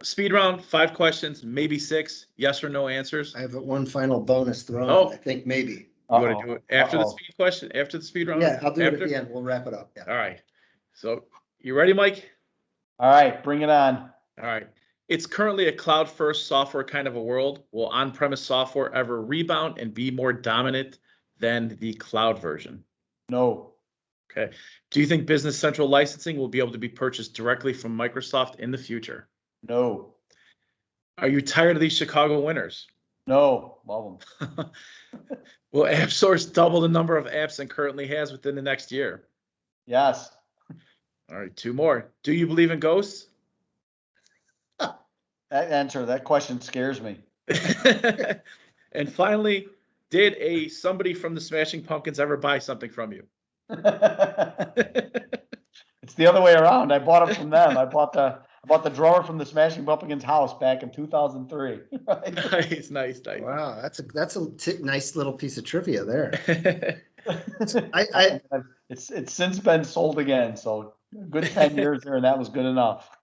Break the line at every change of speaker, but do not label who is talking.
Speed round, 5 questions, maybe 6, yes or no answers.
I have one final bonus throw.
Oh.
I think maybe.
You want to do it after the speed question, after the speed round?
Yeah, I'll do it
After?
at the end. We'll wrap it up. Yeah.
All right. So you ready, Mike?
All right, bring it on.
All right. It's currently a cloud-first software kind of a world. Will on-premise software ever rebound and be more dominant than the cloud version?
No.
Okay. Do you think Business Central licensing will be able to be purchased directly from Microsoft in the future?
No.
Are you tired of these Chicago winners?
No. Love them.
Will AppSource double the number of apps it currently has within the next year?
Yes.
All right, 2 more. Do you believe in ghosts?
That question scares me.
And finally, did somebody from the Smashing Pumpkins ever buy something from you?
It's the other way around. I bought it from them. I bought the drummer from the Smashing Pumpkins house back in 2003.
Nice.
Wow, that's a nice little piece of trivia there.
It's since been sold again, so a good 10 years there, and that was good enough.